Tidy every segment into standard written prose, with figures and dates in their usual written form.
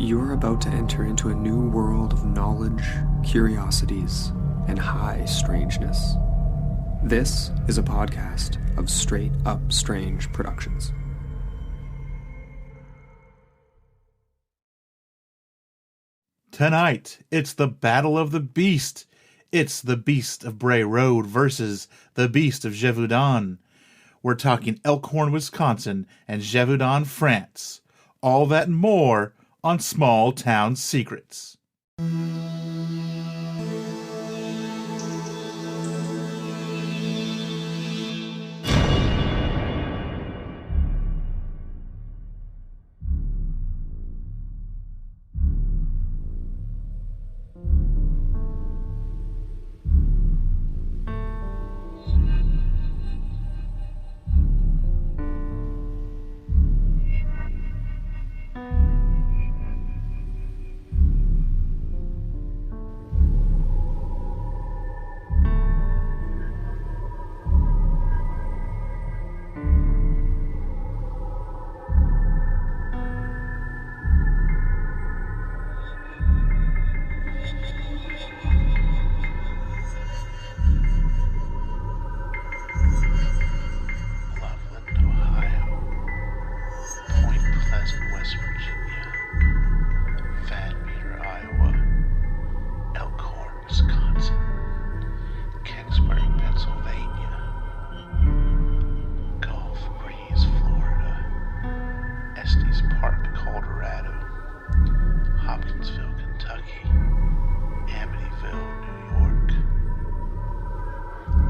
You're about to enter into a new world of knowledge, curiosities, and high strangeness. This is a podcast of Straight Up Strange Productions. Tonight, it's the Battle of the Beast. It's the Beast of Bray Road versus the Beast of Gévaudan. We're talking Elkhorn, Wisconsin, and Gévaudan, France. All that and more on Small Town Secrets.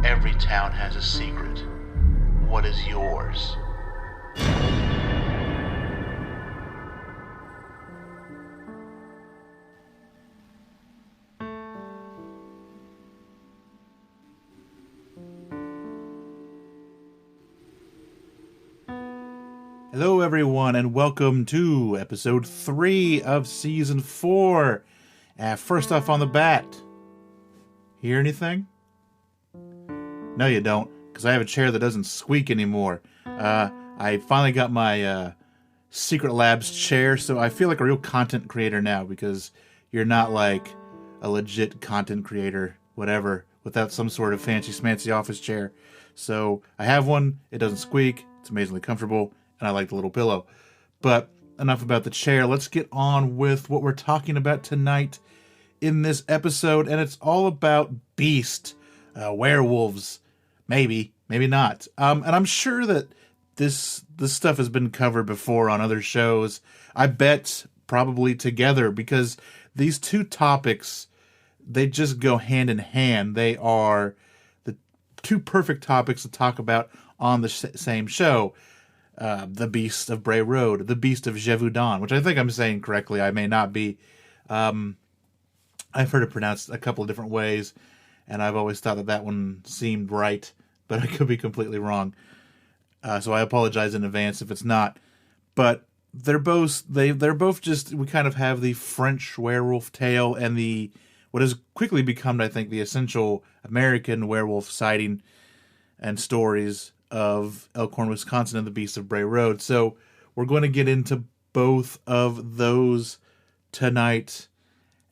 Every town has a secret. What is yours? Hello, everyone, and welcome to episode 3 of season 4. First off on the bat, hear anything? No, you don't, because I have a chair that doesn't squeak anymore. I finally got my Secret Labs chair, so I feel like a real content creator now, because you're not like a legit content creator, whatever, without some sort of fancy-smancy office chair. So I have one, it doesn't squeak, it's amazingly comfortable, and I like the little pillow. But enough about the chair, let's get on with what we're talking about tonight in this episode, and it's all about Beast, werewolves. Maybe not. And I'm sure that this stuff has been covered before on other shows. I bet probably together, because these two topics, they just go hand in hand. They are the two perfect topics to talk about on the same show. The Beast of Bray Road, the Beast of Gévaudan, which I think I'm saying correctly. I may not be. I've heard it pronounced a couple of different ways, and I've always thought that one seemed right, but I could be completely wrong. So I apologize in advance if it's not. But they're both just, we kind of have the French werewolf tale and the what has quickly become, I think, the essential American werewolf sighting and stories of Elkhorn, Wisconsin, and the Beast of Bray Road. So we're going to get into both of those tonight,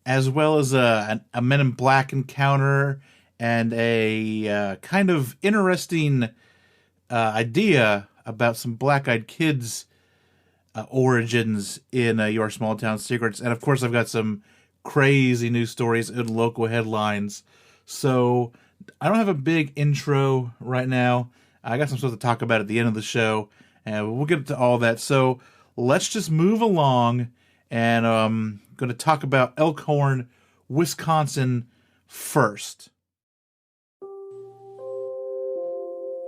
as well as a Men in Black encounter and a kind of interesting idea about some black-eyed kids' origins in Your Small Town Secrets. And, of course, I've got some crazy news stories and local headlines. So I don't have a big intro right now. I got some stuff to talk about at the end of the show, and we'll get to all that. So let's just move along, and I'm going to talk about Elkhorn, Wisconsin first.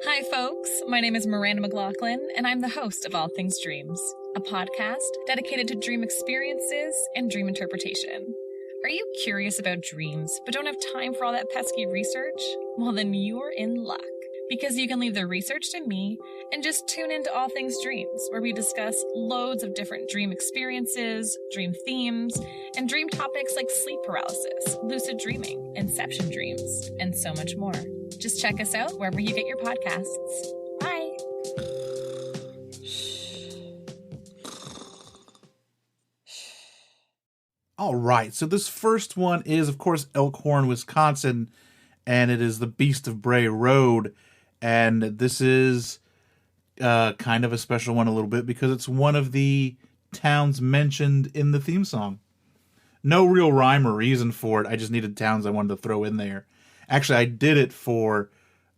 Hi, folks. My name is Miranda McLaughlin, and I'm the host of All Things Dreams, a podcast dedicated to dream experiences and dream interpretation. Are you curious about dreams, but don't have time for all that pesky research? Well, then you're in luck, because you can leave the research to me and just tune into All Things Dreams, where we discuss loads of different dream experiences, dream themes, and dream topics like sleep paralysis, lucid dreaming, inception dreams, and so much more. Just check us out wherever you get your podcasts. Bye! All right, so this first one is, of course, Elkhorn, Wisconsin, and it is the Beast of Bray Road. And this is kind of a special one a little bit because it's one of the towns mentioned in the theme song. No real rhyme or reason for it. I just needed towns I wanted to throw in there. Actually, I did it for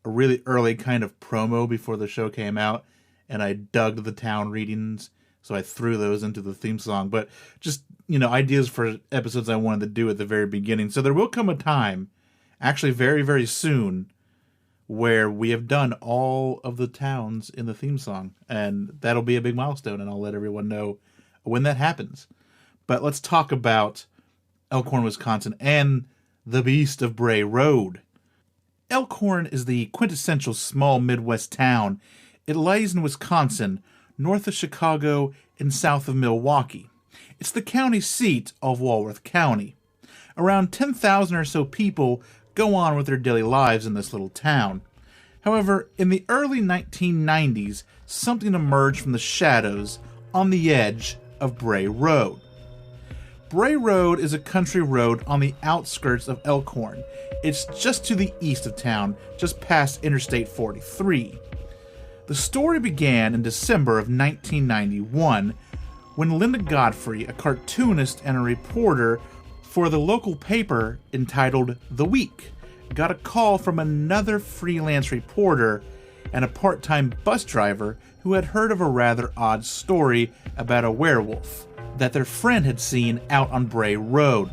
a really early kind of promo before the show came out, and I dug the town readings, so I threw those into the theme song. But just, ideas for episodes I wanted to do at the very beginning. So there will come a time, actually very, very soon, where we have done all of the towns in the theme song, and that'll be a big milestone, and I'll let everyone know when that happens. But let's talk about Elkhorn, Wisconsin, and the Beast of Bray Road. Elkhorn is the quintessential small Midwest town. It lies in Wisconsin, north of Chicago and south of Milwaukee. It's the county seat of Walworth County. Around 10,000 or so people go on with their daily lives in this little town. However, in the early 1990s, something emerged from the shadows on the edge of Bray Road. Bray Road is a country road on the outskirts of Elkhorn. It's just to the east of town, just past Interstate 43. The story began in December of 1991 when Linda Godfrey, a cartoonist and a reporter for the local paper entitled The Week, got a call from another freelance reporter and a part-time bus driver who had heard of a rather odd story about a werewolf that their friend had seen out on Bray Road.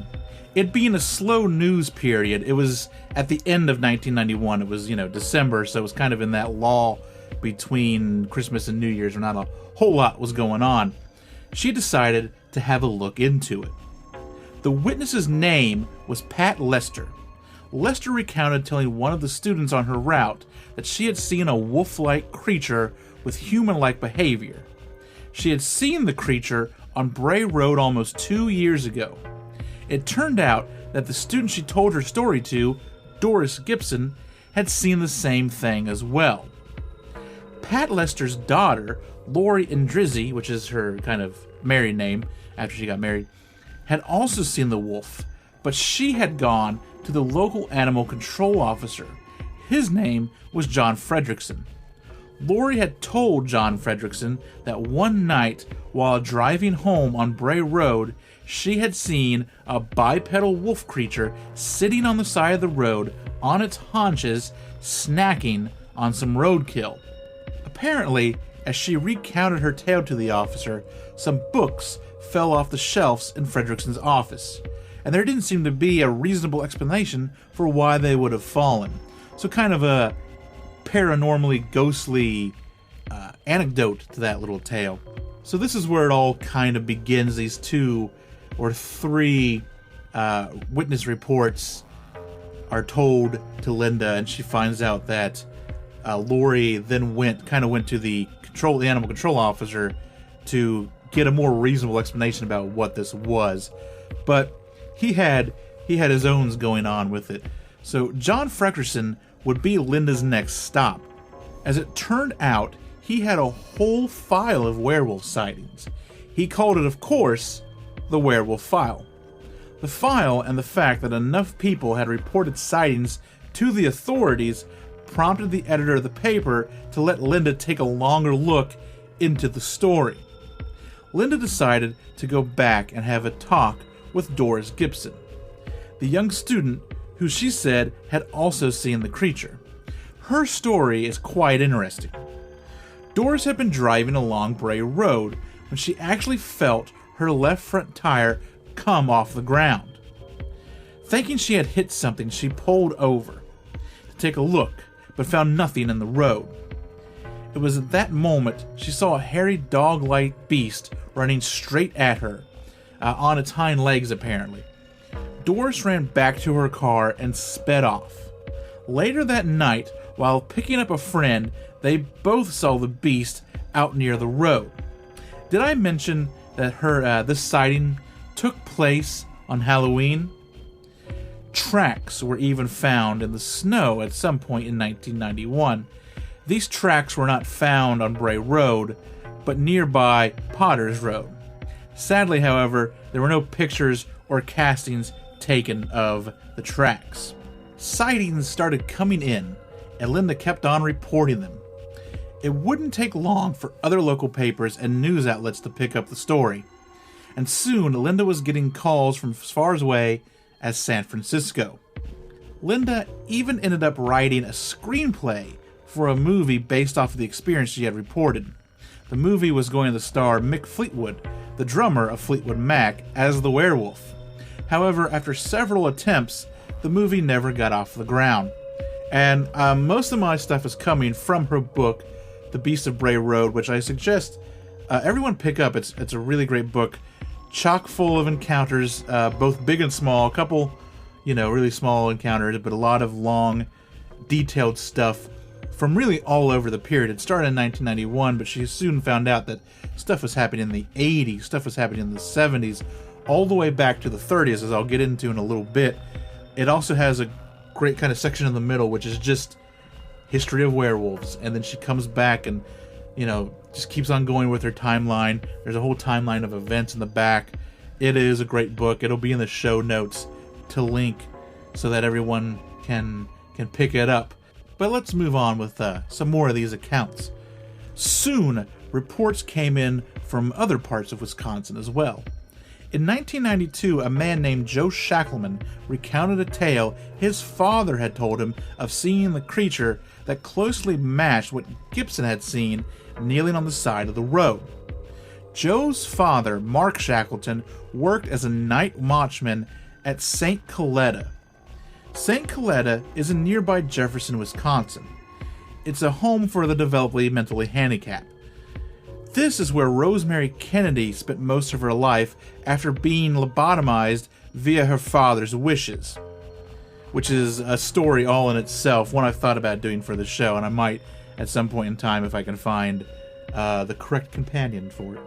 It being a slow news period, it was at the end of 1991, it was, December, so it was kind of in that lull between Christmas and New Year's where not a whole lot was going on. She decided to have a look into it. The witness's name was Pat Lester. Lester recounted telling one of the students on her route that she had seen a wolf-like creature with human-like behavior. She had seen the creature on Bray Road almost 2 years ago. It turned out that the student she told her story to, Doris Gibson, had seen the same thing as well. Pat Lester's daughter, Lori Indrizzi, which is her kind of married name after she got married, had also seen the wolf, but she had gone to the local animal control officer. His name was John Fredrickson. Lori had told John Fredrickson that one night while driving home on Bray Road, she had seen a bipedal wolf creature sitting on the side of the road on its haunches, snacking on some roadkill. Apparently, as she recounted her tale to the officer, some books fell off the shelves in Fredrickson's office, and there didn't seem to be a reasonable explanation for why they would have fallen. So kind of a paranormally ghostly anecdote to that little tale. So this is where it all kind of begins. These 2 or 3 witness reports are told to Linda, and she finds out that Lori then went to the animal control officer to get a more reasonable explanation about what this was. But he had his own going on with it. So John Fredrickson would be Linda's next stop. As it turned out, he had a whole file of werewolf sightings. He called it, of course, the werewolf file. The file and the fact that enough people had reported sightings to the authorities prompted the editor of the paper to let Linda take a longer look into the story. Linda decided to go back and have a talk with Doris Gibson, the young student who she said had also seen the creature. Her story is quite interesting. Doris had been driving along Bray Road when she actually felt her left front tire come off the ground. Thinking she had hit something, she pulled over to take a look, but found nothing in the road. It was at that moment she saw a hairy dog-like beast running straight at her, on its hind legs apparently. Doris ran back to her car and sped off. Later that night, while picking up a friend, they both saw the beast out near the road. Did I mention that this sighting took place on Halloween? Tracks were even found in the snow at some point in 1991. These tracks were not found on Bray Road, but nearby Potter's Road. Sadly, however, there were no pictures or castings taken of the tracks. Sightings started coming in, and Linda kept on reporting them. It wouldn't take long for other local papers and news outlets to pick up the story, and soon Linda was getting calls from as far away as San Francisco. Linda even ended up writing a screenplay for a movie based off of the experience she had reported. The movie was going to star Mick Fleetwood, the drummer of Fleetwood Mac, as the werewolf. However, after several attempts, the movie never got off the ground. And most of my stuff is coming from her book, The Beast of Bray Road, which I suggest everyone pick up. It's a really great book, chock full of encounters, both big and small. A couple, really small encounters, but a lot of long, detailed stuff from really all over the period. It started in 1991, but she soon found out that stuff was happening in the 80s, stuff was happening in the 70s, all the way back to the 30s, as I'll get into in a little bit. It also has a great kind of section in the middle, which is just history of werewolves, and then she comes back and, just keeps on going with her timeline. There's a whole timeline of events in the back. It is a great book. It'll be in the show notes to link so that everyone can pick it up. But let's move on with some more of these accounts. Soon, reports came in from other parts of Wisconsin as well. In 1992, a man named Joe Shackleman recounted a tale his father had told him of seeing the creature that closely matched what Gibson had seen kneeling on the side of the road. Joe's father, Mark Shackleton, worked as a night watchman at St. Coletta. St. Coletta is in nearby Jefferson, Wisconsin. It's a home for the developmentally mentally handicapped. This is where Rosemary Kennedy spent most of her life after being lobotomized via her father's wishes, which is a story all in itself, one I've thought about doing for the show, and I might at some point in time if I can find the correct companion for it.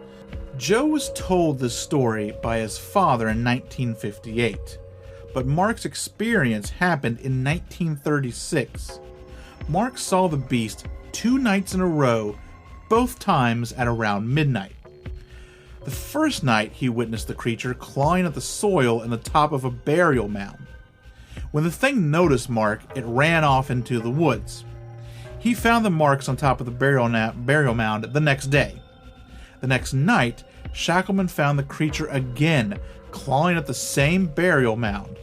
Joe was told this story by his father in 1958. But Mark's experience happened in 1936. Mark saw the beast 2 nights in a row, both times at around midnight. The first night he witnessed the creature clawing at the soil in the top of a burial mound. When the thing noticed Mark, it ran off into the woods. He found the marks on top of the burial mound the next day. The next night, Shackleman found the creature again, clawing at the same burial mound.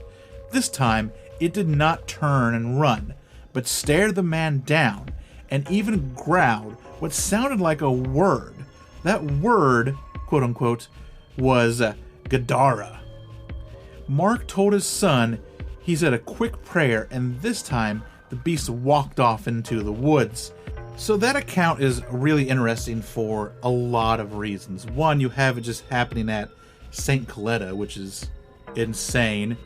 This time, it did not turn and run, but stared the man down, and even growled what sounded like a word. That word, quote-unquote, was Gadara. Mark told his son he said a quick prayer, and this time, the beast walked off into the woods. So that account is really interesting for a lot of reasons. One, you have it just happening at St. Coletta, which is insane.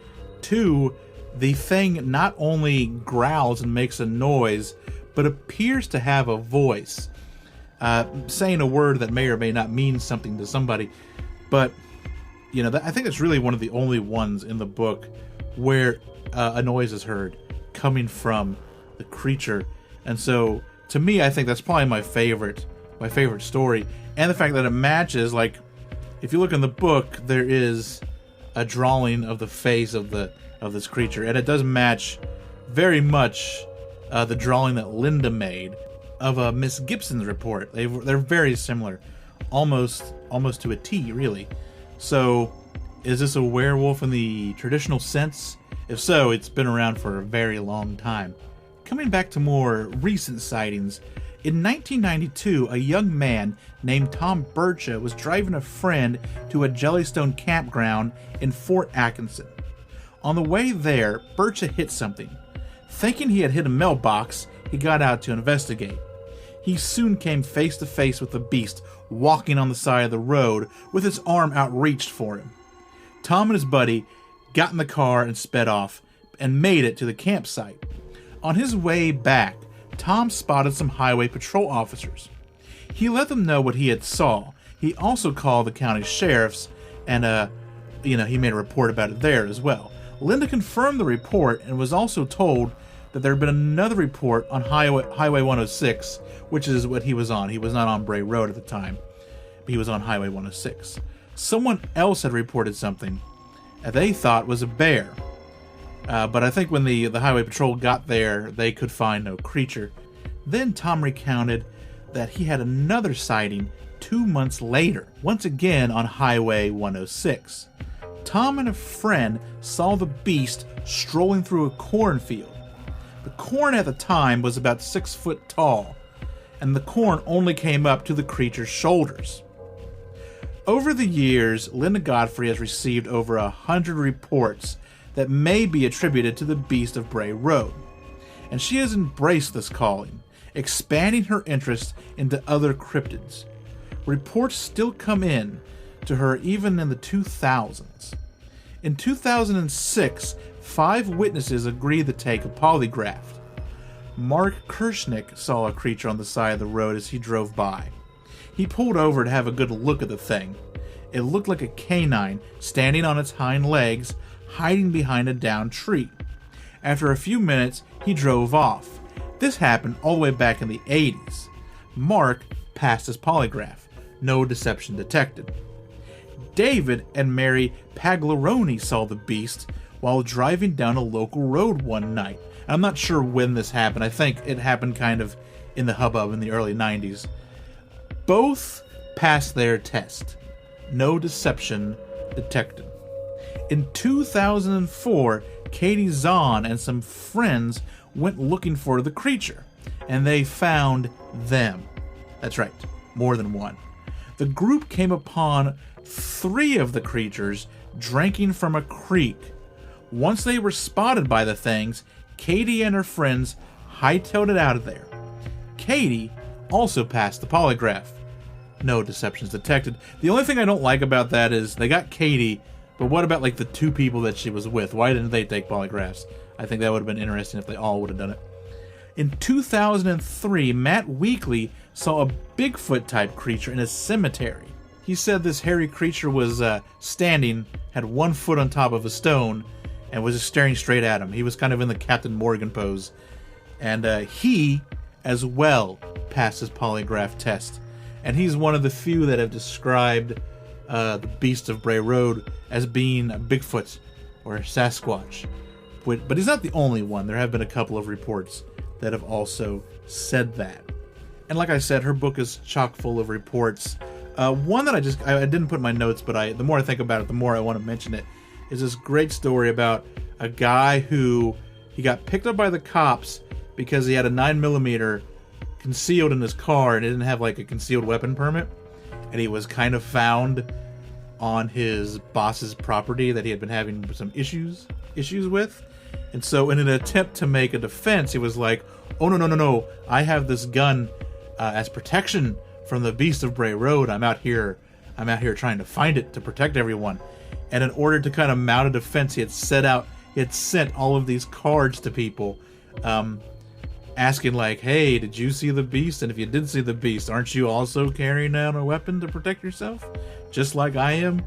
Two, the thing not only growls and makes a noise, but appears to have a voice, saying a word that may or may not mean something to somebody. But, I think that's really one of the only ones in the book where a noise is heard coming from the creature. And so, to me, I think that's probably my favorite story. And the fact that it matches, like, if you look in the book, there is a drawing of the face of this creature, and it does match very much the drawing that Linda made of Miss Gibson's report. They're very similar, almost to a T, really. So, is this a werewolf in the traditional sense? If so, it's been around for a very long time. Coming back to more recent sightings, in 1992, a young man named Tom Bircha was driving a friend to a Jellystone campground in Fort Atkinson. On the way there, Bircha hit something. Thinking he had hit a mailbox, he got out to investigate. He soon came face to face with the beast walking on the side of the road with its arm outreached for him. Tom and his buddy got in the car and sped off and made it to the campsite. On his way back, Tom spotted some highway patrol officers. He let them know what he had saw. He also called the county sheriffs and, he made a report about it there as well. Linda confirmed the report and was also told that there had been another report on Highway 106, which is what he was on. He was not on Bray Road at the time, but he was on Highway 106. someone else had reported something they thought was a bear. But I think when the highway patrol got there, they could find no creature. Then Tom recounted that he had another sighting 2 months later, once again on Highway 106. Tom and a friend saw the beast strolling through a cornfield. The corn at the time was about 6 foot tall, and the corn only came up to the creature's shoulders. Over the years, Linda Godfrey has received over 100 reports that may be attributed to the Beast of Bray Road, and she has embraced this calling, expanding her interest into other cryptids. Reports still come in to her even in the 2000s. In 2006, 5 witnesses agreed to take a polygraph. Mark Kirschnick saw a creature on the side of the road as he drove by. He pulled over to have a good look at the thing. It looked like a canine standing on its hind legs, hiding behind a downed tree. After a few minutes, he drove off. This happened all the way back in the 80s. Mark passed his polygraph. No deception detected. David and Mary Paglaroni saw the beast while driving down a local road one night. I'm not sure when this happened. I think it happened kind of in the hubbub in the early 90s. Both passed their test. No deception detected. In 2004, Katie Zahn and some friends went looking for the creature, and they found them. That's right, more than one. The group came upon 3 of the creatures drinking from a creek. Once they were spotted by the things, Katie and her friends hightailed it out of there. Katie also passed the polygraph. No deceptions detected. The only thing I don't like about that is they got Katie, but what about like the 2 people that she was with? Why didn't they take polygraphs? I think that would have been interesting if they all would have done it. In 2003, Matt Weekly saw a Bigfoot-type creature in a cemetery. He said this hairy creature was standing, had 1 foot on top of a stone, and was just staring straight at him. He was kind of in the Captain Morgan pose. And he, as well, passed his polygraph test. And he's one of the few that have described the Beast of Bray Road as being a Bigfoot or a Sasquatch. But he's not the only one. There have been a couple of reports that have also said that. And like I said, her book is chock full of reports. One that I didn't put in my notes, but the more I think about it, the more I want to mention it, is this great story about a guy who he got picked up by the cops because he had a 9mm concealed in his car and it didn't have like a concealed weapon permit. And he was kind of found on his boss's property that he had been having some issues with. And so in an attempt to make a defense, he was like, oh, no, I have this gun as protection from the Beast of Bray Road. I'm out here trying to find it to protect everyone. And in order to kind of mount a defense, he had sent all of these cards to people, asking like, hey, did you see the beast? And if you did see the beast, aren't you also carrying out a weapon to protect yourself? Just like I am?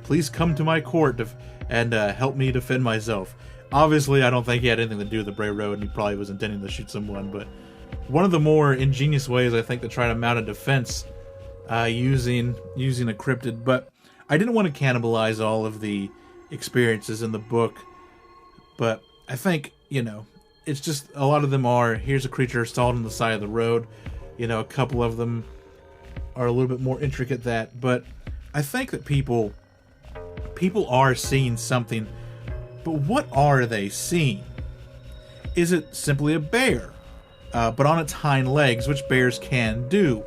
Please come to my court and help me defend myself. Obviously, I don't think he had anything to do with the Bray Road, and he probably was intending to shoot someone, but one of the more ingenious ways, I think, to try to mount a defense using a cryptid. But I didn't want to cannibalize all of the experiences in the book, but I think, it's just a lot of them are, here's a creature stalled on the side of the road. A couple of them are a little bit more intricate that, but I think that people are seeing something, but what are they seeing? Is it simply a bear, but on its hind legs, which bears can do,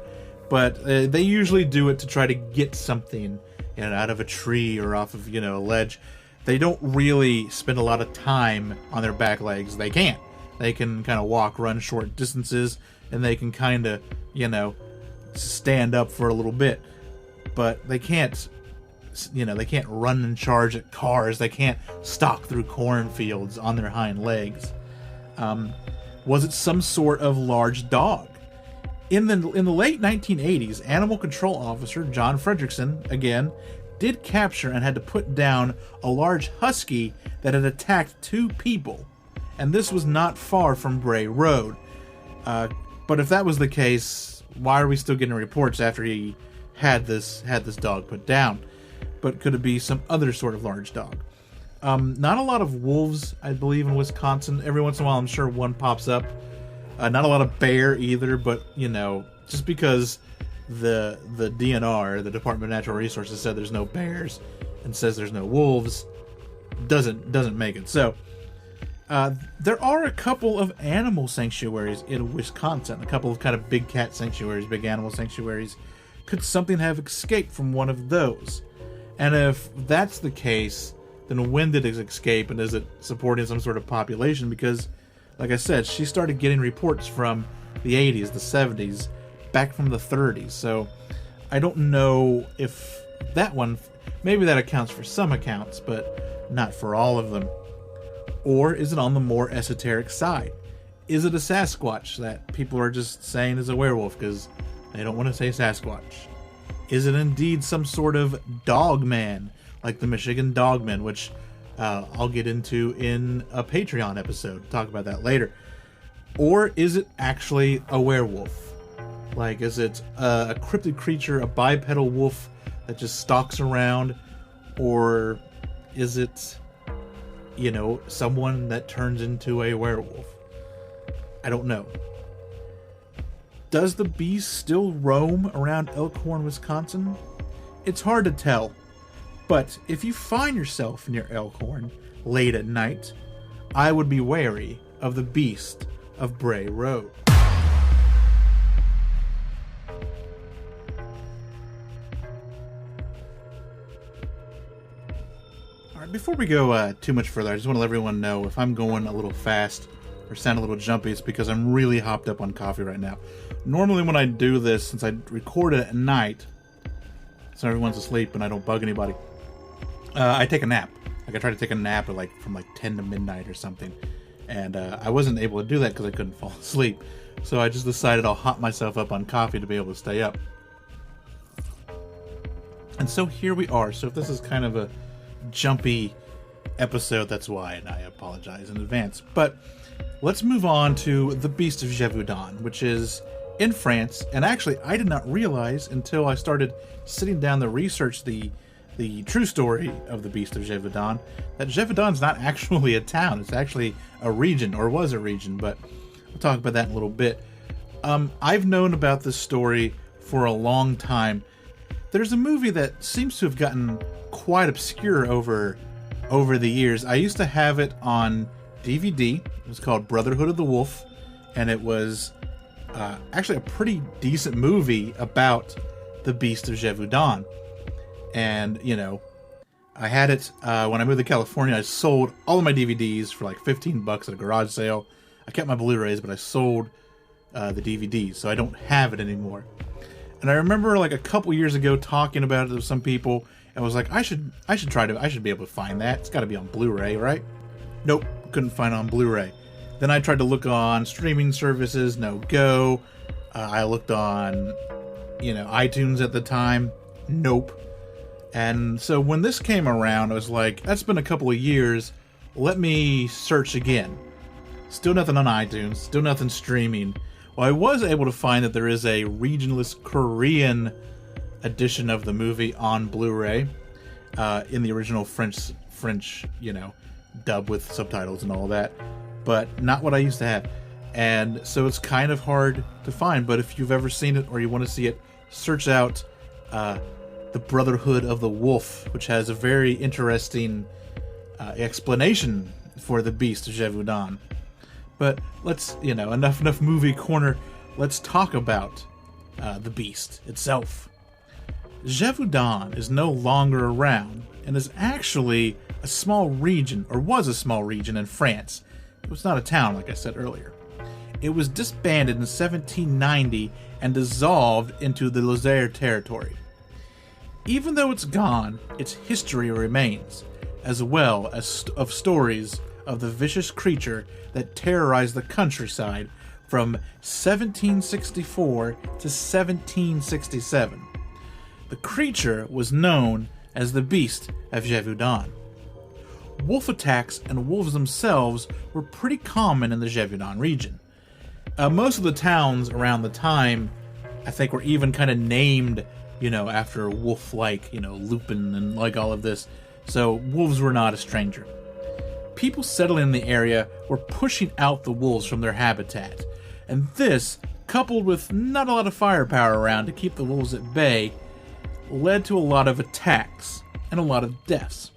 but they usually do it to try to get something out of a tree or off of a ledge. They don't really spend a lot of time on their back legs. They can't. They can kind of walk, run short distances, and they can kind of, stand up for a little bit. But they can't, they can't run and charge at cars. They can't stalk through cornfields on their hind legs. Was it some sort of large dog? In the late 1980s, Animal Control Officer John Fredrickson, again, did capture and had to put down a large husky that had attacked 2 people. And this was not far from Bray Road. But if that was the case, why are we still getting reports after he had this dog put down? but could it be some other sort of large dog? Not a lot of wolves, I believe, in Wisconsin. Every once in a while, I'm sure one pops up. Not a lot of bear either, but, just because the DNR, the Department of Natural Resources, said there's no bears and says there's no wolves, doesn't make it. So, there are a couple of animal sanctuaries in Wisconsin, a couple of kind of big cat sanctuaries, big animal sanctuaries. Could something have escaped from one of those? And if that's the case, then when did it escape, and is it supporting some sort of population? Because, like I said, she started getting reports from the 80s, the 70s, back from the 30s. So I don't know if that one, maybe that accounts for some accounts, but not for all of them. Or is it on the more esoteric side? Is it a Sasquatch that people are just saying is a werewolf because they don't want to say Sasquatch? Is it indeed some sort of dog man, like the Michigan Dogman, which I'll get into in a Patreon episode. Talk about that later. Or is it actually a werewolf? Like, is it a cryptid creature, a bipedal wolf that just stalks around? Or is it, someone that turns into a werewolf? I don't know. Does the beast still roam around Elkhorn, Wisconsin? It's hard to tell. But if you find yourself near Elkhorn late at night, I would be wary of the beast of Bray Road. Alright, before we go too much further, I just want to let everyone know if I'm going a little fast or sound a little jumpy, it's because I'm really hopped up on coffee right now. Normally when I do this, since I record it at night, so everyone's asleep and I don't bug anybody, I take a nap. Like, I try to take a nap at from 10 to midnight or something. And I wasn't able to do that because I couldn't fall asleep. So I just decided I'll hop myself up on coffee to be able to stay up. And so here we are. So if this is kind of a jumpy episode, that's why, and I apologize in advance. But let's move on to the Beast of Gévaudan, which is in France. And actually, I did not realize until I started sitting down to research the true story of the Beast of Gévaudan, that Gévaudan's not actually a town. It's actually a region, or was a region, but we'll talk about that in a little bit. I've known about this story for a long time. There's a movie that seems to have gotten quite obscure over the years. I used to have it on DVD. It was called Brotherhood of the Wolf, and it was actually a pretty decent movie about the Beast of Gévaudan. And, I had it when I moved to California. I sold all of my DVDs for like $15 at a garage sale. I kept my Blu-rays, but I sold the DVDs, so I don't have it anymore. And I remember like a couple years ago talking about it with some people, and was like, I should be able to find that. It's got to be on Blu-ray, right? Nope, couldn't find it on Blu-ray. Then I tried to look on streaming services, no go. I looked on, iTunes at the time, nope. And so when this came around, I was like, that's been a couple of years. Let me search again. Still nothing on iTunes. Still nothing streaming. Well, I was able to find that there is a regionalist Korean edition of the movie on Blu-ray in the original French, dub with subtitles and all that. But not what I used to have. And so it's kind of hard to find. But if you've ever seen it or you want to see it, search out The Brotherhood of the Wolf, which has a very interesting explanation for the Beast of Gévaudan. But let's, enough movie corner. Let's talk about the beast itself. Gévaudan is no longer around and is actually a small region, or was a small region in France. It was not a town, like I said earlier. It was disbanded in 1790 and dissolved into the Lozére Territory. Even though it's gone, its history remains, as well as of stories of the vicious creature that terrorized the countryside from 1764 to 1767. The creature was known as the Beast of Gévaudan. Wolf attacks and wolves themselves were pretty common in the Gévaudan region. Most of the towns around the time I think were even kind of named, after wolf-like, Lupin and like all of this. So wolves were not a stranger. People settling in the area were pushing out the wolves from their habitat, and this, coupled with not a lot of firepower around to keep the wolves at bay, led to a lot of attacks and a lot of deaths.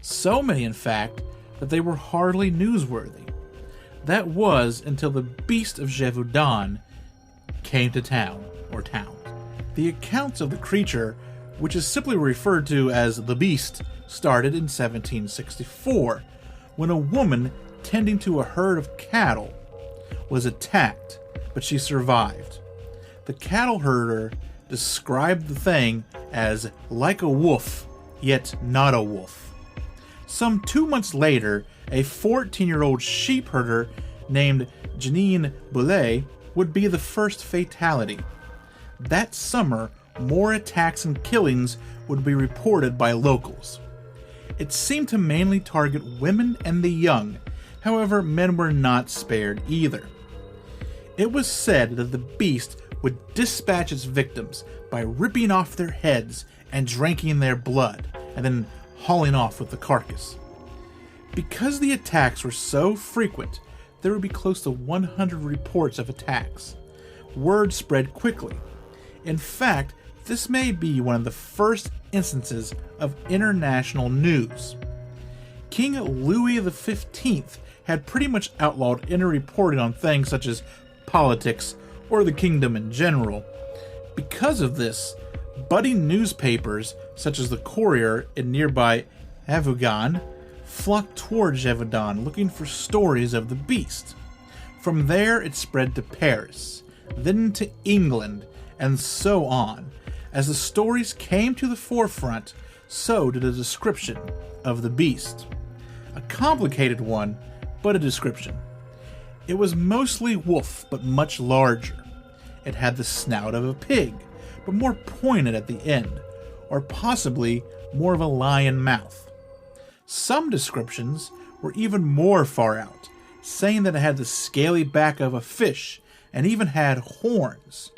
So many, in fact, that they were hardly newsworthy. That was until the Beast of Gévaudan came to town, or towns. The accounts of the creature, which is simply referred to as the Beast, started in 1764, when a woman tending to a herd of cattle was attacked, but she survived. The cattle herder described the thing as like a wolf, yet not a wolf. Some 2 months later, a 14-year-old sheep herder named Janine Boulet would be the first fatality. That summer, more attacks and killings would be reported by locals. It seemed to mainly target women and the young, however, men were not spared either. It was said that the beast would dispatch its victims by ripping off their heads and drinking their blood, and then hauling off with the carcass. Because the attacks were so frequent, there would be close to 100 reports of attacks. Word spread quickly. In fact, this may be one of the first instances of international news. King Louis XV had pretty much outlawed any reporting on things such as politics or the kingdom in general. Because of this, budding newspapers such as the Courier in nearby Avignon flocked toward Gévaudan looking for stories of the beast. From there it spread to Paris, then to England, and so on. As the stories came to the forefront, so did a description of the beast. A complicated one, but a description. It was mostly wolf, but much larger. It had the snout of a pig, but more pointed at the end, or possibly more of a lion mouth. Some descriptions were even more far out, saying that it had the scaly back of a fish, and even had horns.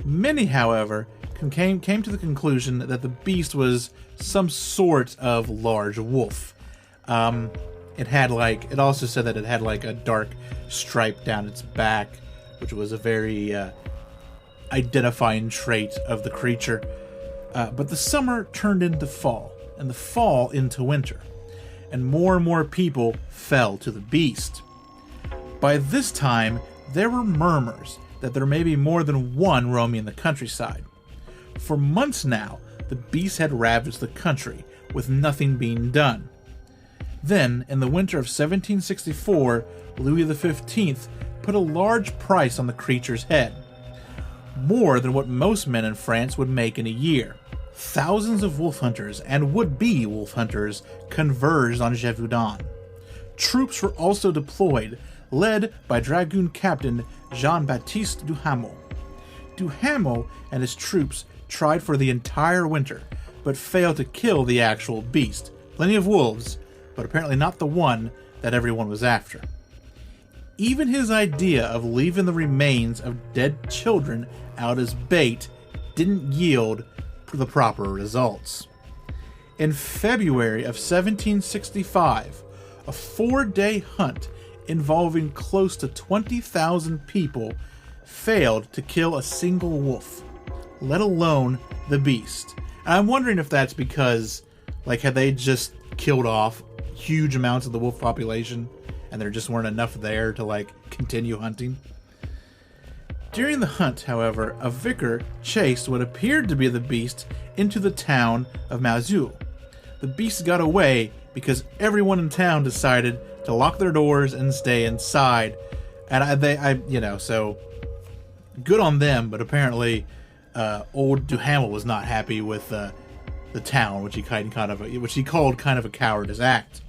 Many, however, came to the conclusion that the beast was some sort of large wolf. It also said that it had like a dark stripe down its back, which was a very identifying trait of the creature. But the summer turned into fall, and the fall into winter, and more people fell to the beast. By this time, there were murmurs that there may be more than one roaming the countryside. For months now, the beast had ravaged the country, with nothing being done. Then, in the winter of 1764, Louis XV put a large price on the creature's head, more than what most men in France would make in a year. Thousands of wolf hunters and would-be wolf hunters converged on Gévaudan. Troops were also deployed, led by Dragoon Captain Jean-Baptiste Duhamel. Duhamel and his troops tried for the entire winter, but failed to kill the actual beast. Plenty of wolves, but apparently not the one that everyone was after. Even his idea of leaving the remains of dead children out as bait didn't yield the proper results. In February of 1765, a 4-day hunt involving close to 20,000 people failed to kill a single wolf, let alone the beast. And I'm wondering if that's because, had they just killed off huge amounts of the wolf population and there just weren't enough there to, continue hunting? During the hunt, however, a vicar chased what appeared to be the beast into the town of Mazou. The beast got away because everyone in town decided to lock their doors and stay inside. And so good on them, but apparently old Duhamel was not happy with the town, which he called kind of a cowardice act.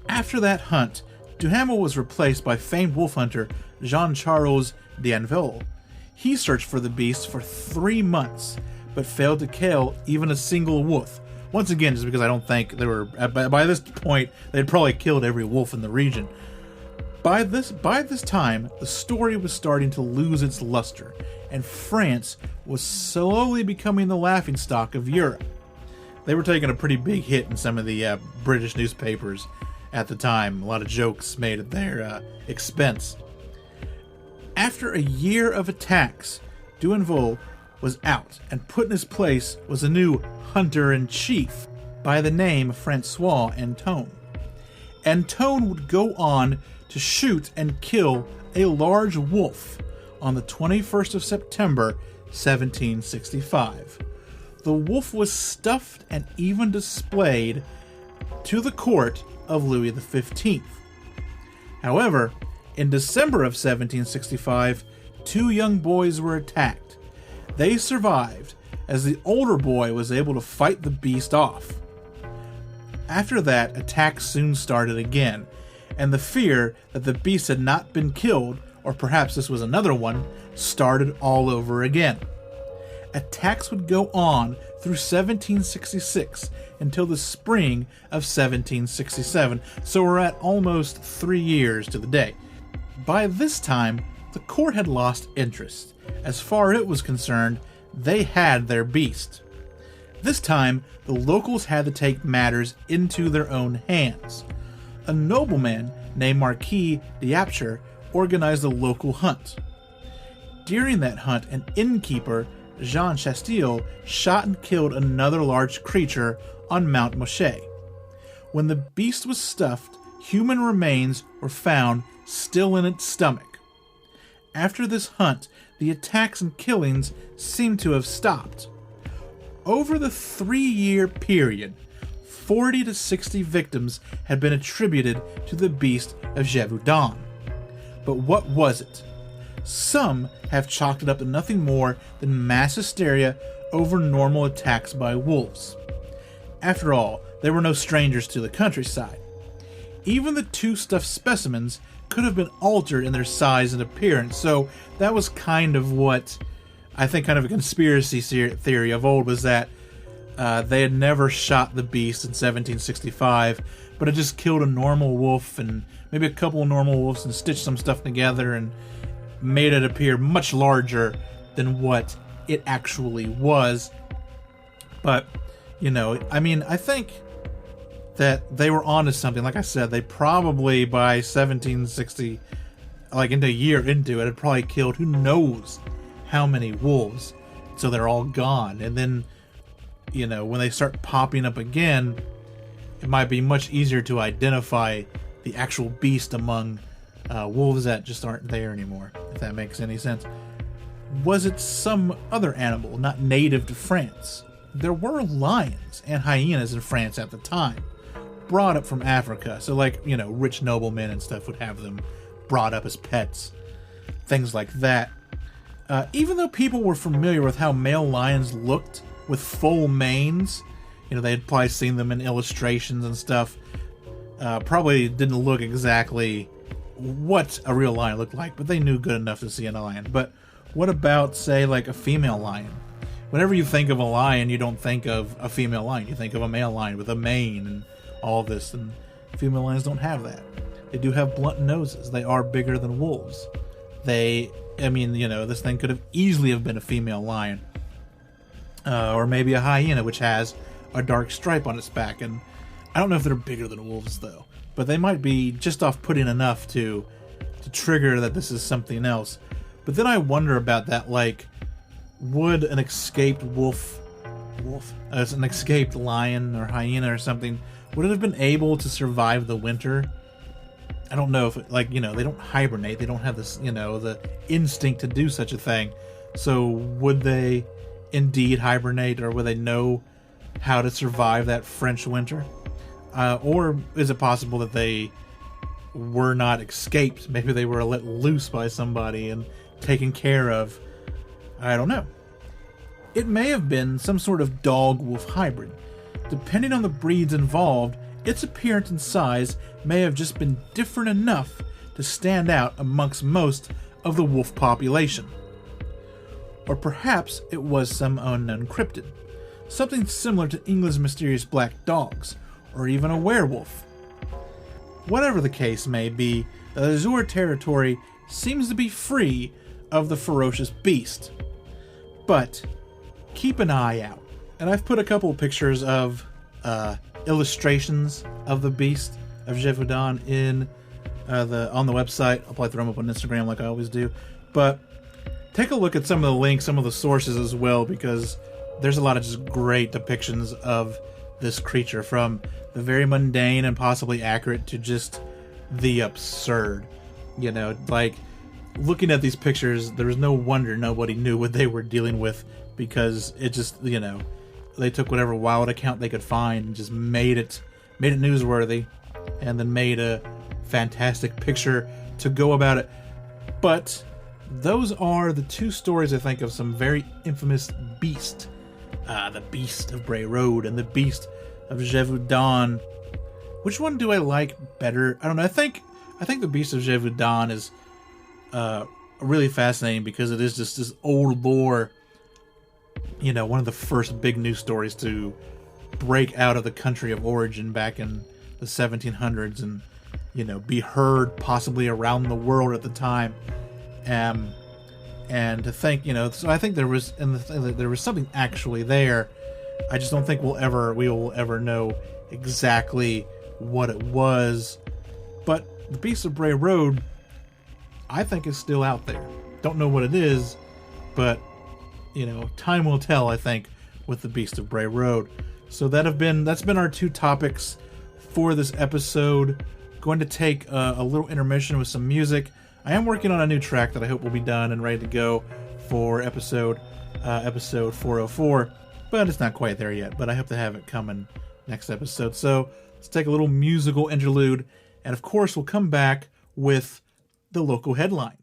After that hunt, Duhamel was replaced by famed wolf hunter Jean-Charles d'Anville. He searched for the beast for 3 months, but failed to kill even a single wolf. Once again, just because I don't think there were, by this point, they'd probably killed every wolf in the region. By this time, the story was starting to lose its luster, and France was slowly becoming the laughingstock of Europe. They were taking a pretty big hit in some of the British newspapers at the time. A lot of jokes made at their expense. After a year of attacks, Duenville was out, and put in his place was a new hunter-in-chief by the name Francois Antoine. Antoine would go on to shoot and kill a large wolf on the 21st of September, 1765. The wolf was stuffed and even displayed to the court of Louis XV. However, in December of 1765, 2 young boys were attacked. They survived, as the older boy was able to fight the beast off. After that, attacks soon started again, and the fear that the beast had not been killed, or perhaps this was another one, started all over again. Attacks would go on through 1766 until the spring of 1767, so we're at almost 3 years to the day. By this time, the court had lost interest. As far as it was concerned, they had their beast. This time, the locals had to take matters into their own hands. A nobleman named Marquis d'Apcher organized a local hunt. During that hunt, an innkeeper, Jean Chastel, shot and killed another large creature on Mount Moshe. When the beast was stuffed, human remains were found still in its stomach. After this hunt, the attacks and killings seemed to have stopped. Over the 3-year period, 40 to 60 victims had been attributed to the Beast of Gévaudan. But what was it? Some have chalked it up to nothing more than mass hysteria over normal attacks by wolves. After all, they were no strangers to the countryside. Even the 2 stuffed specimens could have been altered in their size and appearance, so that was kind of what I think kind of a conspiracy theory of old was that they had never shot the beast in 1765, but had just killed a normal wolf and maybe a couple of normal wolves and stitched some stuff together and made it appear much larger than what it actually was. But, I think that they were onto something. Like I said, they probably by 1760, like into a year into it, had probably killed who knows how many wolves. So they're all gone. And then, when they start popping up again, it might be much easier to identify the actual beast among wolves that just aren't there anymore, if that makes any sense. Was it some other animal not native to France? There were lions and hyenas in France at the time, brought up from Africa. So rich noblemen and stuff would have them brought up as pets. Things like that. Even though people were familiar with how male lions looked with full manes, they had probably seen them in illustrations and stuff, probably didn't look exactly what a real lion looked like, but they knew good enough to see a lion. But what about, say, like a female lion? Whenever you think of a lion, you don't think of a female lion. You think of a male lion with a mane and all this, and female lions don't have that. They do have blunt noses. They are bigger than wolves. This thing could have easily have been a female lion. Or maybe a hyena, which has a dark stripe on its back. And I don't know if they're bigger than wolves, though. But they might be just off-putting enough to trigger that this is something else. But then I wonder about that, would an escaped an escaped lion or hyena or something, would it have been able to survive the winter? I don't know if they don't hibernate. They don't have this, the instinct to do such a thing. So would they indeed hibernate, or would they know how to survive that French winter? Or is it possible that they were not escaped? Maybe they were let loose by somebody and taken care of. I don't know. It may have been some sort of dog-wolf hybrid. Depending on the breeds involved, its appearance and size may have just been different enough to stand out amongst most of the wolf population. Or perhaps it was some unknown cryptid, something similar to England's mysterious black dogs, or even a werewolf. Whatever the case may be, Lozére Territory seems to be free of the ferocious beast. But keep an eye out. And I've put a couple of pictures of illustrations of the Beast of Gévaudan on the website. I'll probably throw them up on Instagram like I always do. But take a look at some of the links, some of the sources as well, because there's a lot of just great depictions of this creature, from the very mundane and possibly accurate to just the absurd. You know, like, looking at these pictures, there was no wonder nobody knew what they were dealing with, because it just, you know, they took whatever wild account they could find and just made it newsworthy, and then made a fantastic picture to go about it. But those are the two stories, I think, of some very infamous beast. The Beast of Bray Road and the Beast of Gévaudan. Which one do I like better? I don't know. I think the Beast of Gévaudan is really fascinating because it is just this old lore. You know, one of the first big news stories to break out of the country of origin back in the 1700s, and, you know, be heard possibly around the world at the time. And to think, you know, so I think there was something actually there. I just don't think we will ever know exactly what it was. But the Beast of Bray Road, I think, is still out there. Don't know what it is, but, you know, time will tell, I think, with the Beast of Bray Road. So that's been our two topics for this episode. Going to take a little intermission with some music. I am working on a new track that I hope will be done and ready to go for episode 404, but it's not quite there yet. But I hope to have it coming next episode. So let's take a little musical interlude, and of course we'll come back with the local headlines.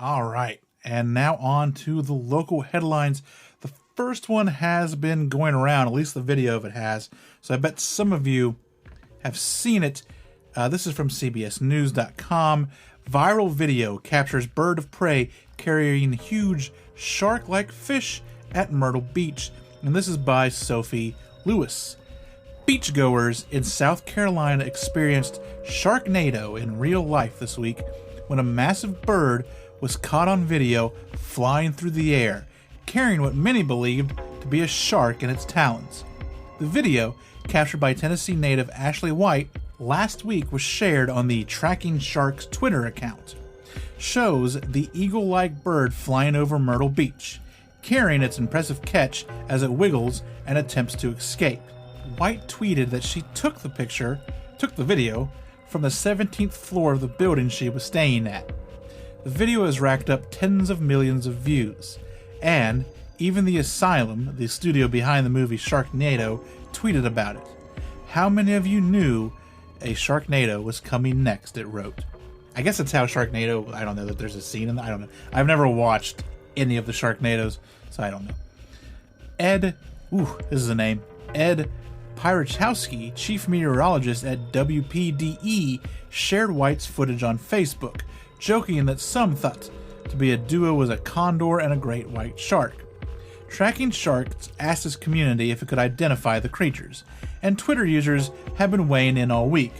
All right, and now on to the local headlines. The first one has been going around, at least the video of it has, so I bet some of you have seen it. This is from CBSNews.com. Viral video captures bird of prey carrying huge shark-like fish at Myrtle Beach, and this is by Sophie Lewis. Beachgoers in South Carolina experienced Sharknado in real life this week when a massive bird was caught on video flying through the air, carrying what many believed to be a shark in its talons. The video, captured by Tennessee native Ashley White last week, was shared on the Tracking Sharks Twitter account. Shows the eagle-like bird flying over Myrtle Beach, carrying its impressive catch as it wiggles and attempts to escape. White tweeted that she took the video from the 17th floor of the building she was staying at. The video has racked up tens of millions of views, and even The Asylum, the studio behind the movie Sharknado, tweeted about it. How many of you knew a Sharknado was coming next, it wrote. I guess that's how Sharknado, I don't know that there's a scene in that, I don't know. I've never watched any of the Sharknados, so I don't know. This is a name. Ed Pyrachowski, chief meteorologist at WPDE, shared White's footage on Facebook, joking that some thought to be a duo was a condor and a great white shark. Tracking Sharks asked his community if it could identify the creatures, and Twitter users have been weighing in all week.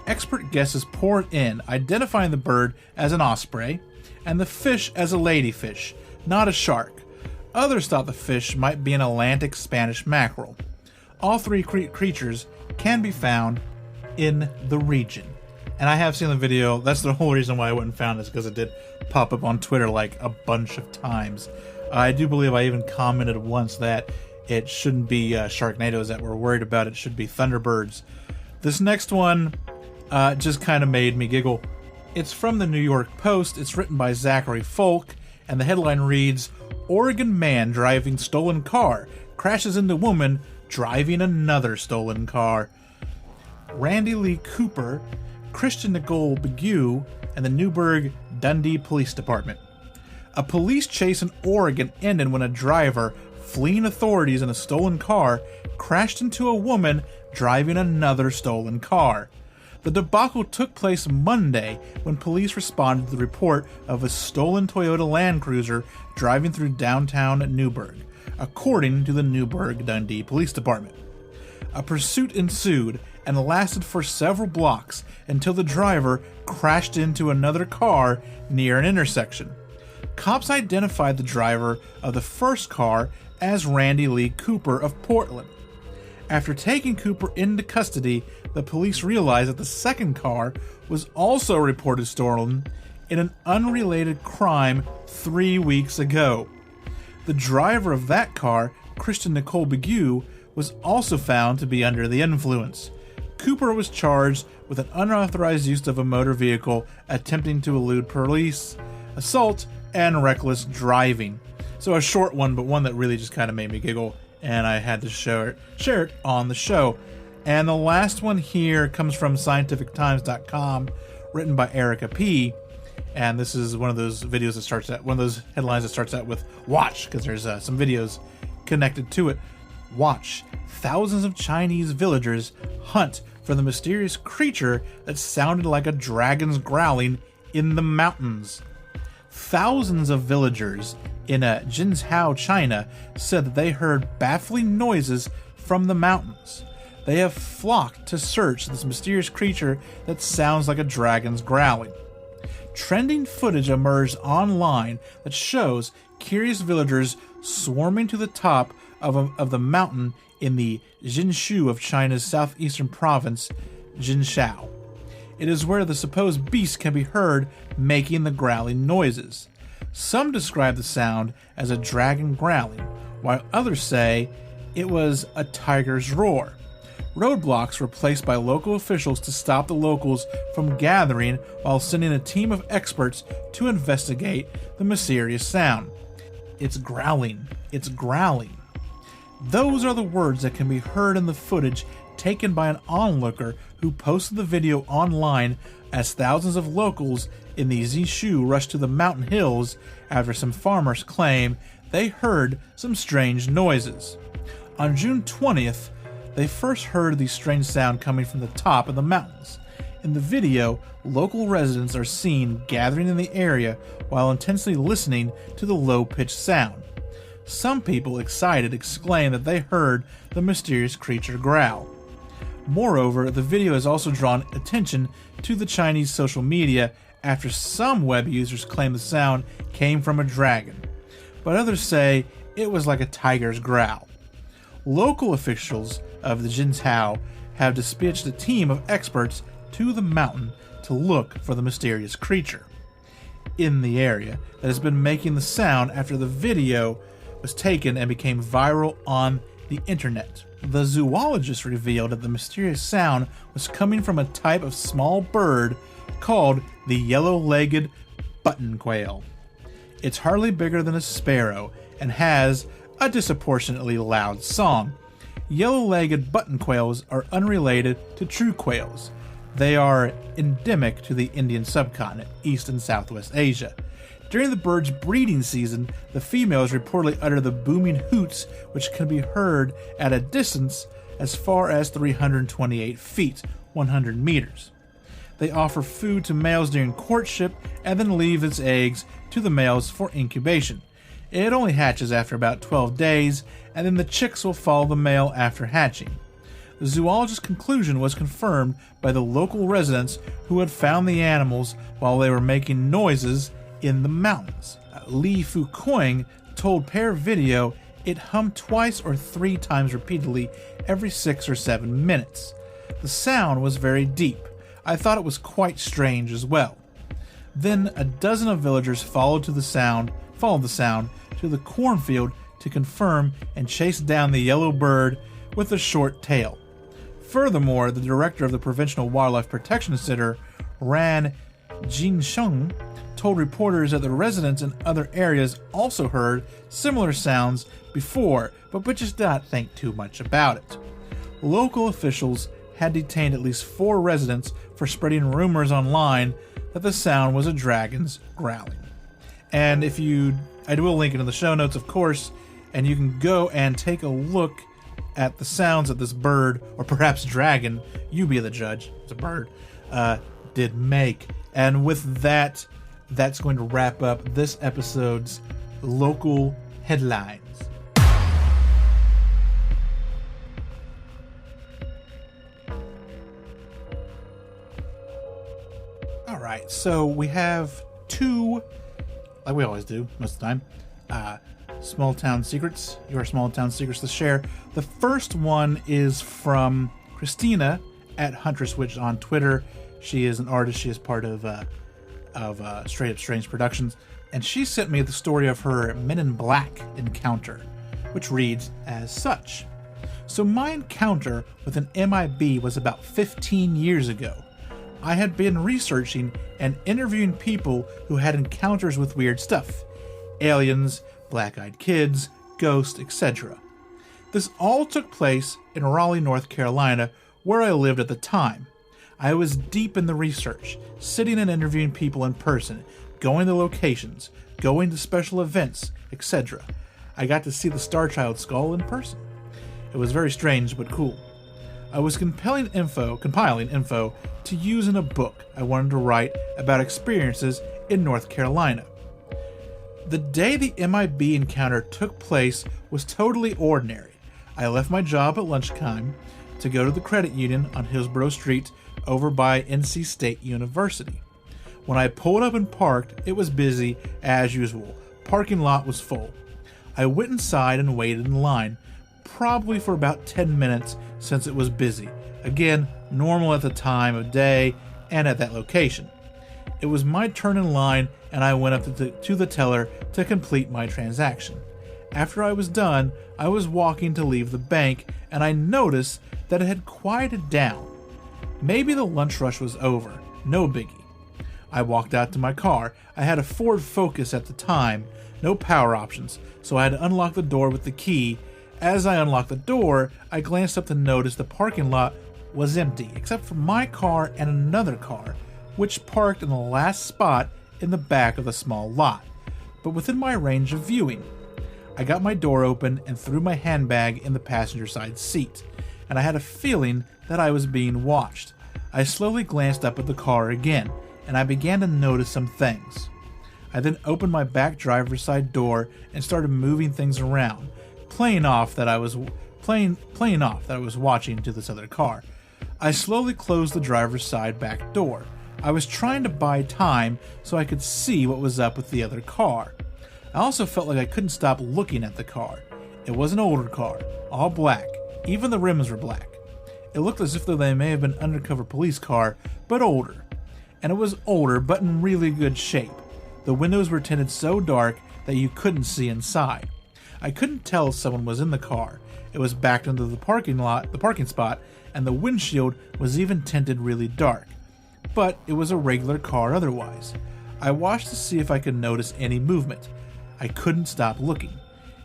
Expert guesses poured in, identifying the bird as an osprey and the fish as a ladyfish, not a shark. Others thought the fish might be an Atlantic Spanish mackerel. All three creatures can be found in the region. And I have seen the video. That's the whole reason why I went and found this, because it did pop up on Twitter like a bunch of times. I do believe I even commented once that it shouldn't be Sharknadoes that we're worried about. It should be Thunderbirds. This next one just kind of made me giggle. It's from the New York Post. It's written by Zachary Folk, and the headline reads, Oregon man driving stolen car crashes into woman driving another stolen car. Randy Lee Cooper, Christian Nicole Begue, and the Newburgh-Dundee Police Department. A police chase in Oregon ended when a driver, fleeing authorities in a stolen car, crashed into a woman driving another stolen car. The debacle took place Monday when police responded to the report of a stolen Toyota Land Cruiser driving through downtown Newburgh, according to the Newburgh-Dundee Police Department. A pursuit ensued and lasted for several blocks until the driver crashed into another car near an intersection. Cops identified the driver of the first car as Randy Lee Cooper of Portland. After taking Cooper into custody, the police realized that the second car was also reported stolen in an unrelated crime 3 weeks ago. The driver of that car, Christian Nicole Begue, was also found to be under the influence. Cooper was charged with an unauthorized use of a motor vehicle, attempting to elude police, assault, and reckless driving. So a short one, but one that really just kind of made me giggle, and I had to share it on the show. And the last one here comes from scientifictimes.com, written by Erica P. And this is one of those videos that starts out, one of those headlines that starts out with watch, because there's some videos connected to it. Watch. Thousands of Chinese villagers hunt for the mysterious creature that sounded like a dragon's growling in the mountains. Thousands of villagers in Jinzhou, China, said that they heard baffling noises from the mountains. They have flocked to search this mysterious creature that sounds like a dragon's growling. Trending footage emerged online that shows curious villagers swarming to the top of the mountain in the Jinshu of China's southeastern province, Jinshan. It is where the supposed beast can be heard making the growling noises. Some describe the sound as a dragon growling, while others say it was a tiger's roar. Roadblocks were placed by local officials to stop the locals from gathering, while sending a team of experts to investigate the mysterious sound. It's growling. It's growling. Those are the words that can be heard in the footage taken by an onlooker who posted the video online as thousands of locals in the Zishu rushed to the mountain hills after some farmers claim they heard some strange noises. On June 20th, they first heard the strange sound coming from the top of the mountains. In the video, local residents are seen gathering in the area while intensely listening to the low-pitched sound. Some people, excited, exclaim that they heard the mysterious creature growl. Moreover, the video has also drawn attention to the Chinese social media after some web users claim the sound came from a dragon, but others say it was like a tiger's growl. Local officials of the Jintao have dispatched a team of experts to the mountain to look for the mysterious creature in the area that has been making the sound after the video was taken and became viral on the internet. The zoologist revealed that the mysterious sound was coming from a type of small bird called the yellow-legged button quail. It's hardly bigger than a sparrow and has a disproportionately loud song. Yellow-legged button quails are unrelated to true quails. They are endemic to the Indian subcontinent, East and Southwest Asia. During the bird's breeding season, the females reportedly utter the booming hoots, which can be heard at a distance as far as 328 feet, 100 meters. They offer food to males during courtship and then leave its eggs to the males for incubation. It only hatches after about 12 days, and then the chicks will follow the male after hatching. The zoologist's conclusion was confirmed by the local residents who had found the animals while they were making noises in the mountains. Li Fuquing told Pear Video it hummed twice or 3 times repeatedly every 6 or 7 minutes. The sound was very deep. I thought it was quite strange as well. Then a dozen of villagers followed the sound to the cornfield to confirm and chase down the yellow bird with a short tail. Furthermore, the director of the Provincial Wildlife Protection Center, Ran Jinsheng, told reporters that the residents in other areas also heard similar sounds before, but just did not think too much about it. Local officials had detained at least 4 residents for spreading rumors online that the sound was a dragon's growling. And I will link it in the show notes, of course, and you can go and take a look at the sounds that this bird, or perhaps dragon, you be the judge, it's a bird, did make. And with that, that's going to wrap up this episode's local headlines. Alright, so we have 2, like we always do most of the time, small town secrets, your small town secrets to share. The first one is from Christina at Huntress Witch on Twitter. She is an artist. She is part of Straight Up Strange Productions, and she sent me the story of her Men in Black encounter, which reads as such. So my encounter with an MIB was about 15 years ago. I had been researching and interviewing people who had encounters with weird stuff. Aliens, black-eyed kids, ghosts, etc. This all took place in Raleigh, North Carolina, where I lived at the time. I was deep in the research, sitting and interviewing people in person, going to locations, going to special events, etc. I got to see the Star Child skull in person. It was very strange but cool. I was compiling info to use in a book I wanted to write about experiences in North Carolina. The day the MIB encounter took place was totally ordinary. I left my job at lunchtime to go to the credit union on Hillsborough Street over by NC State University. When I pulled up and parked, it was busy as usual. Parking lot was full. I went inside and waited in line, probably for about 10 minutes since it was busy. Again, normal at the time of day and at that location. It was my turn in line and I went up to the teller to complete my transaction. After I was done, I was walking to leave the bank and I noticed that it had quieted down. Maybe the lunch rush was over, no biggie. I walked out to my car. I had a Ford Focus at the time, no power options, so I had to unlock the door with the key As I unlocked the door, I glanced up to notice the parking lot was empty, except for my car and another car, which parked in the last spot in the back of the small lot, but within my range of viewing. I got my door open and threw my handbag in the passenger side seat, and I had a feeling that I was being watched. I slowly glanced up at the car again, and I began to notice some things. I then opened my back driver's side door and started moving things around, playing off that I was watching to this other car. I slowly closed the driver's side back door. I was trying to buy time so I could see what was up with the other car. I also felt like I couldn't stop looking at the car. It was an older car, all black. Even the rims were black. It looked as if they may have been an undercover police car, but older. And it was older, but in really good shape. The windows were tinted so dark that you couldn't see inside. I couldn't tell if someone was in the car. It was backed into the parking spot, and the windshield was even tinted really dark. But it was a regular car otherwise. I watched to see if I could notice any movement. I couldn't stop looking.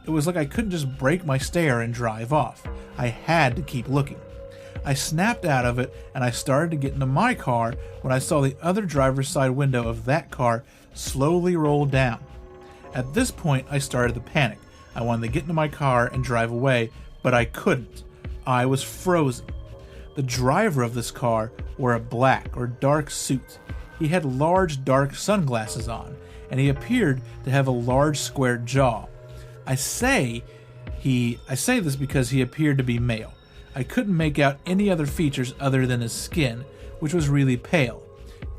It was like I couldn't just break my stare and drive off. I had to keep looking. I snapped out of it, and I started to get into my car when I saw the other driver's side window of that car slowly roll down. At this point, I started to panic. I wanted to get into my car and drive away, but I couldn't. I was frozen. The driver of this car wore a black or dark suit. He had large dark sunglasses on, and he appeared to have a large square jaw. I say this because he appeared to be male. I couldn't make out any other features other than his skin, which was really pale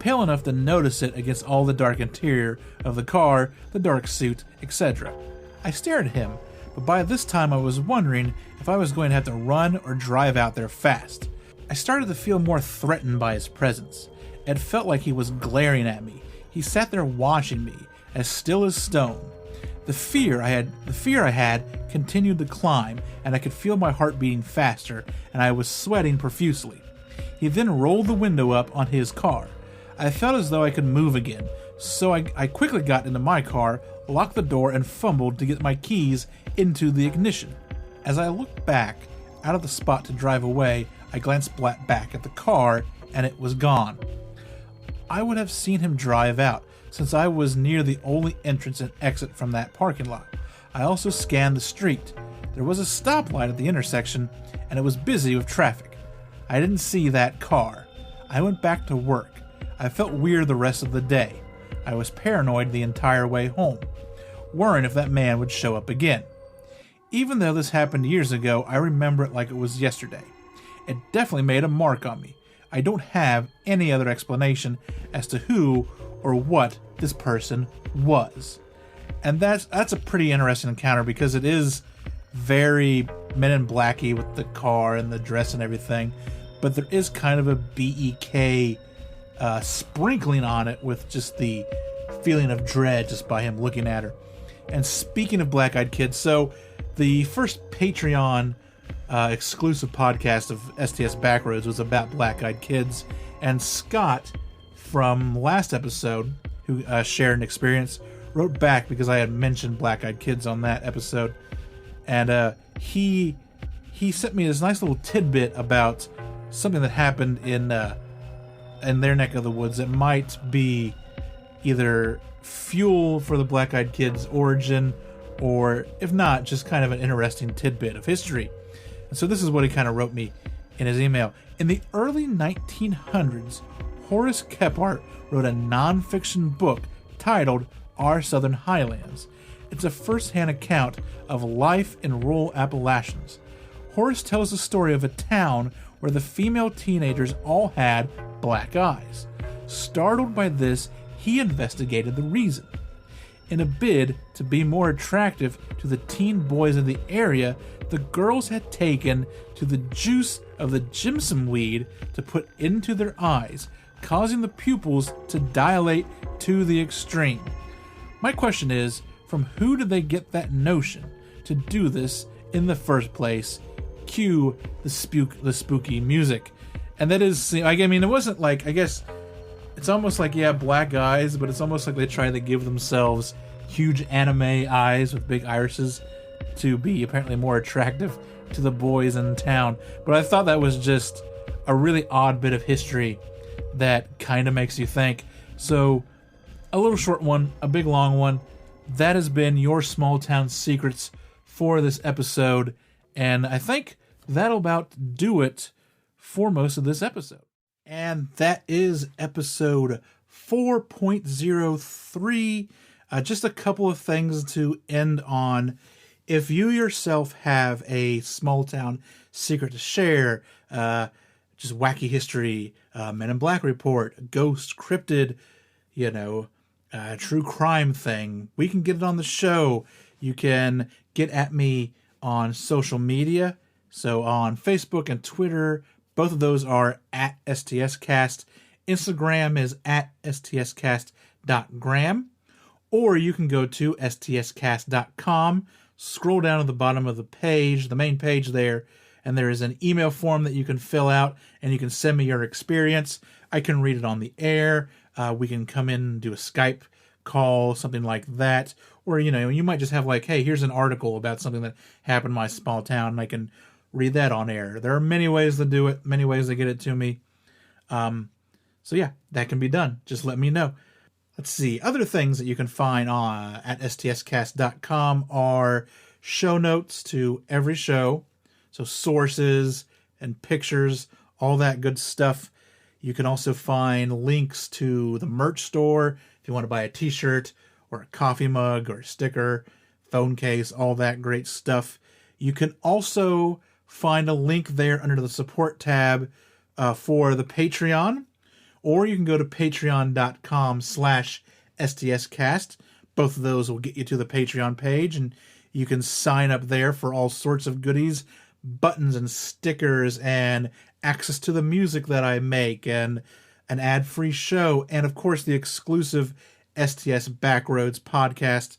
enough to notice it against all the dark interior of the car, the dark suit, etc. I stared at him, but by this time I was wondering if I was going to have to run or drive out there fast. I started to feel more threatened by his presence. It felt like he was glaring at me. He sat there watching me, as still as stone. The fear I had continued to climb, and I could feel my heart beating faster, and I was sweating profusely. He then rolled the window up on his car. I felt as though I could move again, so I quickly got into my car, locked the door, and fumbled to get my keys into the ignition. As I looked back out of the spot to drive away, I glanced back at the car, and it was gone. I would have seen him drive out, since I was near the only entrance and exit from that parking lot. I also scanned the street. There was a stoplight at the intersection, and it was busy with traffic. I didn't see that car. I went back to work. I felt weird the rest of the day. I was paranoid the entire way home, worrying if that man would show up again. Even though this happened years ago, I remember it like it was yesterday. It definitely made a mark on me. I don't have any other explanation as to who or what this person was. And that's a pretty interesting encounter because it is very Men in Blacky with the car and the dress and everything, but there is kind of a BEK sprinkling on it with just the feeling of dread just by him looking at her. And speaking of Black-Eyed Kids, so the first Patreon exclusive podcast of STS Backroads was about Black-Eyed Kids, and Scott from last episode, who shared an experience, wrote back because I had mentioned Black-Eyed Kids on that episode, and he sent me this nice little tidbit about something that happened in their neck of the woods that might be either fuel for the Black-Eyed Kids origin, or if not, just kind of an interesting tidbit of history. And so this is what he kind of wrote me in his email. In the early 1900s, Horace Kephart wrote a non-fiction book titled Our Southern Highlands. It's a first-hand account of life in rural Appalachians. Horace tells the story of a town where the female teenagers all had black eyes. Startled by this, he investigated the reason. In a bid to be more attractive to the teen boys in the area, the girls had taken to the juice of the jimson weed to put into their eyes, causing the pupils to dilate to the extreme. My question is, from who did they get that notion to do this in the first place? Cue the spooky music. And that is, I mean, it wasn't like, I guess, it's almost like, yeah, black eyes, but it's almost like they tried to give themselves huge anime eyes with big irises to be apparently more attractive to the boys in town. But I thought that was just a really odd bit of history that kind of makes you think. So, a little short one, a big long one. That has been your small town secrets for this episode, and I think that'll about do it for most of this episode. And that is episode 4.03. Just a couple of things to end on. If you yourself have a small town secret to share, just wacky history, Men in Black report, ghost, cryptid, true crime thing, we can get it on the show. You can get at me on social media. So on Facebook and Twitter, both of those are at STScast. Instagram is at stscast.gram. Or you can go to stscast.com, scroll down to the bottom of the page, the main page there, and there is an email form that you can fill out, and you can send me your experience. I can read it on the air. We can come in and do a Skype call, something like that. Or, you might just have like, hey, here's an article about something that happened in my small town, and I can read that on air. There are many ways to do it, many ways to get it to me. So yeah, that can be done. Just let me know. Let's see. Other things that you can find at stscast.com are show notes to every show. So sources and pictures, all that good stuff. You can also find links to the merch store if you want to buy a t-shirt or a coffee mug or a sticker, phone case, all that great stuff. You can also find a link there under the support tab for the Patreon, or you can go to patreon.com/STScast. Both of those will get you to the Patreon page, and you can sign up there for all sorts of goodies, buttons and stickers, and access to the music that I make, and an ad-free show, and of course the exclusive STS Backroads podcast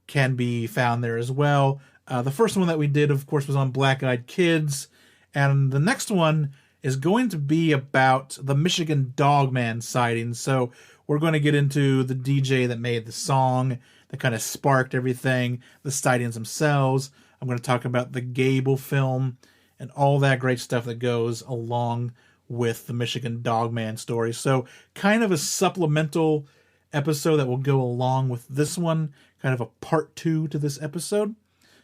can be found there as well. The first one that we did, of course, was on Black-Eyed Kids, and the next one is going to be about the Michigan Dogman sighting. So we're going to get into the DJ that made the song, that kind of sparked everything, the sightings themselves. I'm going to talk about the Gable film and all that great stuff that goes along with the Michigan Dogman story. So kind of a supplemental episode that will go along with this one, kind of a part 2 to this episode.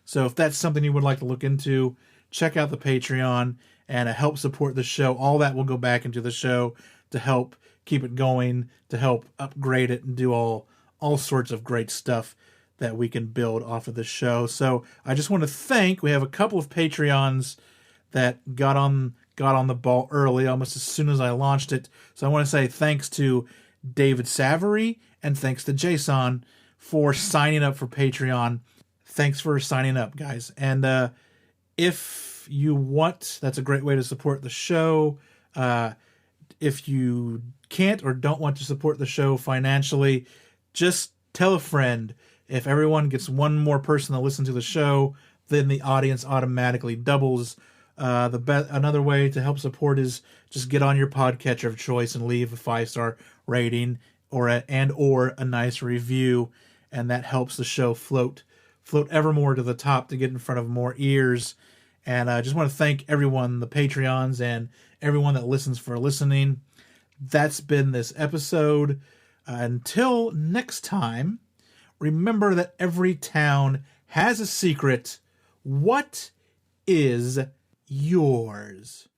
So if that's something you would like to look into, check out the Patreon and help support the show. All that will go back into the show to help keep it going, to help upgrade it and do all sorts of great stuff that we can build off of the show. So I just want to thank, we have a couple of Patreons that got on the ball early, almost as soon as I launched it. So I want to say thanks to David Savory and thanks to Jason for signing up for Patreon. Thanks for signing up, guys. And if you want, that's a great way to support the show. If you can't or don't want to support the show financially, just tell a friend. If everyone gets one more person to listen to the show, then the audience automatically doubles. Another way to help support is just get on your podcatcher of choice and leave a 5-star rating or a nice review, and that helps the show float ever more to the top to get in front of more ears. And I just want to thank everyone, the Patreons and everyone that listens for listening. That's been this episode. Until next time, remember that every town has a secret. What is yours?